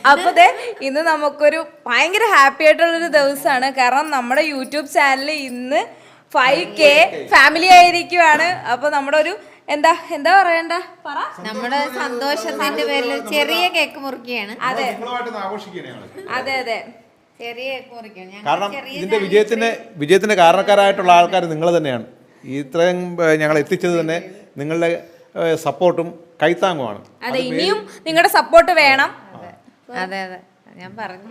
അപ്പൊ ഇന്ന് നമുക്കൊരു ഭയങ്കര ഹാപ്പി ആയിട്ടുള്ളൊരു ദിവസമാണ്. കാരണം നമ്മുടെ യൂട്യൂബ് ചാനൽ ഇന്ന് 5K ഫാമിലി ആയിരിക്കുവാണ്. അപ്പൊ നമ്മുടെ ഒരു എന്താ പറയണ്ട പറ, നമ്മുടെ സന്തോഷത്തിന്റെ പേരിൽ ചെറിയ കേക്ക് മുറിക്കുകയാണ്. അതെ അതെ അതെ, ചെറിയ കേക്ക് മുറിക്കുകയാണ്. കാരണം ഇതിന്റെ വിജയത്തിന്റെ കാരണക്കാരായിട്ടുള്ള ആൾക്കാർ നിങ്ങൾ തന്നെയാണ്. ഇത്രയും ഞങ്ങൾ എത്തിച്ചത് തന്നെ നിങ്ങളുടെ സപ്പോർട്ടും കൈത്താങ്ങുമാണ്. അതെ, ഇനിയും നിങ്ങളുടെ സപ്പോർട്ട് വേണം. അതെ അതെ, ഞാൻ പറഞ്ഞു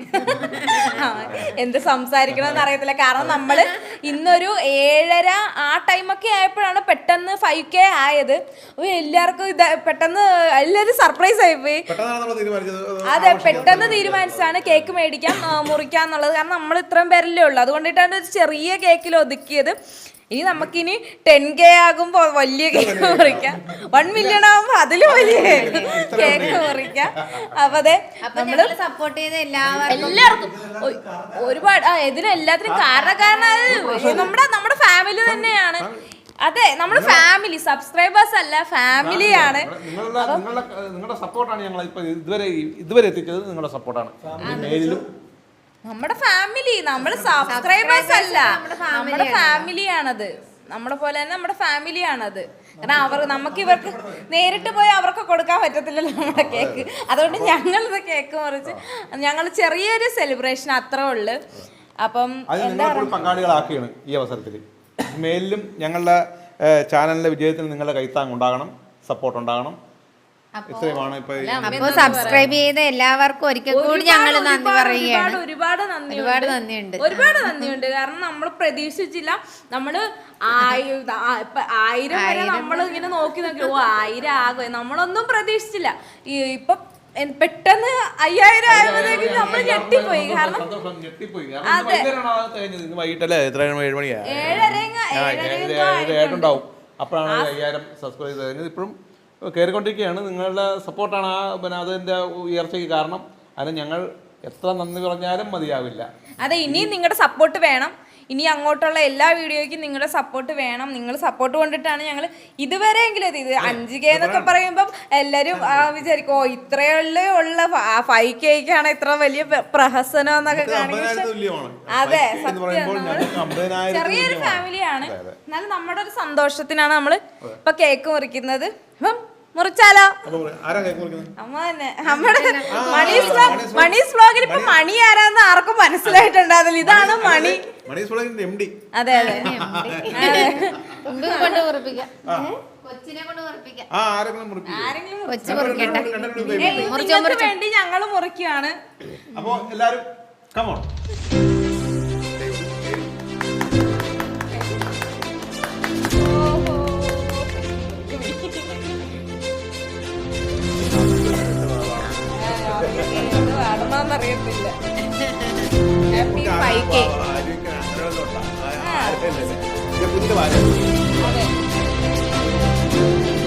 എന്ത് സംസാരിക്കണമെന്ന് അറിയത്തില്ല. കാരണം നമ്മള് ഇന്നൊരു 7:30 ആ ടൈമൊക്കെ ആയപ്പോഴാണ് പെട്ടെന്ന് 5K ആയത്. എല്ലാവർക്കും പെട്ടെന്ന് എല്ലാവരും സർപ്രൈസ് ആയിപ്പോയി. അതെ, പെട്ടെന്ന് തീരുമാനിച്ചാണ് കേക്ക് മേടിക്കാം മുറിക്കാന്നുള്ളത്. കാരണം നമ്മൾ ഇത്രയും പേരല്ലേ ഉള്ളു, അതുകൊണ്ടിട്ടാണ് ഒരു ചെറിയ കേക്കിൽ ഒതുക്കിയത്. ഇനി നമുക്കിനി 10K ആകുമ്പോ വലിയ കേക്ക് മുറിക്കാം, 1 മില്യൺ ആകുമ്പോ അതിലും വലിയ കേക്ക് മുറിക്കാം. അപ്പൊ അതെ, നമ്മള് സപ്പോർട്ട് ചെയ്ത എല്ലാവർക്കും ഒരുപാട് ഇതിനെല്ലാത്തിനും കാരണക്കാരനായത് നമ്മുടെ ഫാമിലി തന്നെയാണ്. അതെ, നമ്മുടെ ഫാമിലി, സബ്സ്ക്രൈബേഴ്സ് അല്ല, ഫാമിലിയാണ്. നിങ്ങളുടെ സപ്പോർട്ടാണ് ഞങ്ങൾ ഇപ്പൊ ഇതുവരെ എത്തിച്ചത്. നിങ്ങളുടെ സപ്പോർട്ടാണ്. നമ്മുടെ ഫാമിലി, നമ്മുടെ സബ്സ്ക്രൈബേഴ്സ് അല്ല, നമ്മുടെ ഫാമിലിയാണത്. നമ്മളെ പോലെ തന്നെ നമ്മുടെ ഫാമിലിയാണത്. കാരണം നമുക്ക് ഇവർക്ക് നേരിട്ട് പോയി അവർക്ക് കൊടുക്കാൻ പറ്റത്തില്ലല്ലോ നമ്മുടെ കേക്ക്. അതുകൊണ്ട് ഞങ്ങളിത് കേക്ക് മുറിച്ച് ഞങ്ങൾ ചെറിയൊരു സെലിബ്രേഷൻ അത്രേ ഉള്ളു. അപ്പം പങ്കാളികളാക്കിയാണ് ഈ അവസരത്തിൽ. മേലിലും ഞങ്ങളുടെ ചാനലിന്റെ വിജയത്തിന് നിങ്ങളുടെ കൈത്താങ് ഉണ്ടാകണം, സപ്പോർട്ട് ഉണ്ടാകണം. അപ്പൊ സബ്സ്ക്രൈബ് ചെയ്ത എല്ലാവർക്കും ഒരിക്കൽ കൂടി ഞങ്ങൾ നന്ദി പറയുകയാണ്. ഒരുപാട് നന്ദിയുണ്ട്. കാരണം നമ്മൾ പ്രതീക്ഷിച്ചില്ല. നമ്മള് 1000 വരെ നമ്മൾ ഇങ്ങനെ നോക്കി 1000 ആകും, നമ്മളൊന്നും പ്രതീക്ഷിച്ചില്ല. ഇപ്പൊ പെട്ടെന്ന് 5000 ആയപ്പോഴേക്കും നമ്മൾ ഞെട്ടിപ്പോയി. കാരണം അതെ, 7:30 അപ്പോഴാണ് 5000 സബ്സ്ക്രൈബ് ചെയ്തത്. ഇപ്പോഴും കയറിക്കൊണ്ടിരിക്കുകയാണ്. നിങ്ങളുടെ സപ്പോർട്ടാണ് അതിൻ്റെ ഉയർച്ചയ്ക്ക് കാരണം. അതിന് ഞങ്ങൾ എത്ര നന്ദി പറഞ്ഞാലും മതിയാവില്ല. അതെ, ഇനിയും നിങ്ങളുടെ സപ്പോർട്ട് വേണം. ഇനി അങ്ങോട്ടുള്ള എല്ലാ വീഡിയോയ്ക്കും നിങ്ങളുടെ സപ്പോർട്ട് വേണം. നിങ്ങൾ സപ്പോർട്ട് കൊണ്ടിട്ടാണ് ഞങ്ങൾ ഇതുവരെയെങ്കിലും എത്തിയത്. 5K എന്നൊക്കെ പറയുമ്പം എല്ലാവരും വിചാരിക്കും, ഇത്രയുള്ള 5Kക്കാണ് ഇത്ര വലിയ പ്രഹസനം എന്നൊക്കെ കാണിക്കും. അതെ, ചെറിയൊരു ഫാമിലിയാണ്. എന്നാലും നമ്മുടെ ഒരു സന്തോഷത്തിനാണ് നമ്മൾ ഇപ്പൊ കേക്ക് മുറിക്കുന്നത്. അപ്പം മുറിച്ചാലോ? അമ്മ തന്നെ. നമ്മുടെ മണീസ് വ്ലോഗിൽ ഇപ്പൊ മണി ആരാന്ന് ആർക്കും മനസ്സിലായിട്ടുണ്ടാവില്ല. ഇതാണ് മണി. അതെ അതെ, നിങ്ങൾക്ക് വേണ്ടി ഞങ്ങൾ മുറിക്കുകയാണ്. അപ്പോ എല്ലാരും കം ഓൺ. അറിയത്തില്ല. Happy 5K.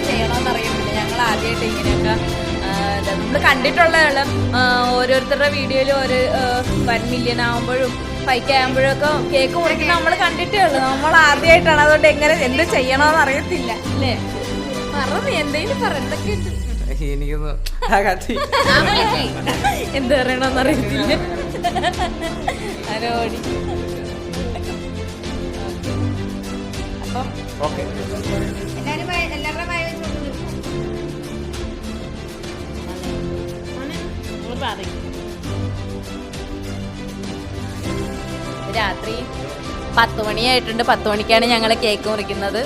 ചെയ്യണമെന്നറിയത്തില്ല. ഞങ്ങൾ ആദ്യമായിട്ട് ഇങ്ങനെയൊക്കെ നമ്മൾ കണ്ടിട്ടുള്ള ഓരോരുത്തരുടെ വീഡിയോയിൽ 1 മില്യൺ ആകുമ്പോഴും 5K ആകുമ്പോഴും ഒക്കെ കേക്ക് മുറിക്കുന്ന നമ്മൾ കണ്ടിട്ടേ ഉള്ളു. നമ്മൾ ആദ്യമായിട്ടാണ്. അതുകൊണ്ട് എന്ത് ചെയ്യണമെന്ന് അറിയത്തില്ല അല്ലേ? പറഞ്ഞു എന്തെങ്കിലും എന്തൊക്കെ എന്ത് പറയണമെന്ന് അറിയത്തില്ല. അരോടി രാത്രി 10 മണിയായിട്ടുണ്ട്. 10 മണിക്കാണ് ഞങ്ങൾ കേക്ക് മുറിക്കുന്നത്.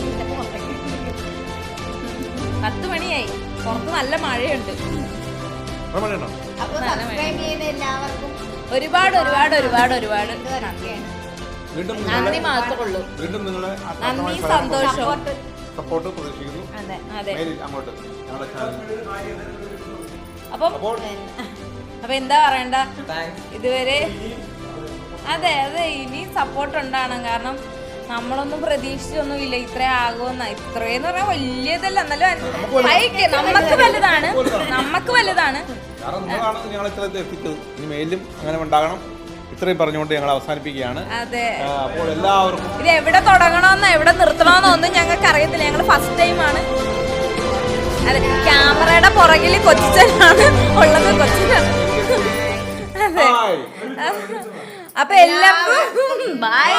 10 മണിയായി. പുറത്ത് നല്ല മഴയുണ്ട്. ഒരുപാട് നന്ദി മാത്രമേ ഉള്ളൂ. നന്ദി, സന്തോഷം, സപ്പോർട്ട് പ്രതീക്ഷിക്കുന്നു. അതെ അതെ. അപ്പൊ എന്താ പറയണ്ട, ഇതുവരെ അതെ ഇനി സപ്പോർട്ട് ഉണ്ടാകണം. കാരണം നമ്മളൊന്നും പ്രതീക്ഷിച്ചൊന്നുമില്ല ഇത്ര ആകുമെന്ന. ഇത്രയെന്ന് പറഞ്ഞാൽ വലിയതല്ല, എന്നാലും നമുക്ക് വലുതാണ്. മേലും അങ്ങനെ ഉണ്ടാകണം. ഇത്രയും പറഞ്ഞുകൊണ്ട് ഞങ്ങൾ അവസാനിപ്പിക്കുകയാണ്. അതെ, അപ്പോൾ എല്ലാവർക്കും ഇത് എവിടെ തുടങ്ങണമെന്നോ എവിടെ നിർത്തണമെന്നോ ഒന്നും ഞങ്ങൾക്ക് അറിയത്തില്ല. ഞങ്ങൾ ഫസ്റ്റ് ടൈമാണ്. അതെ, ക്യാമറയുടെ പുറകിൽ കൊച്ചിനാണ് ഉള്ളത്. കൊച്ചിനാണ് അപ്പൊ എല്ലാവർക്കും ബൈ.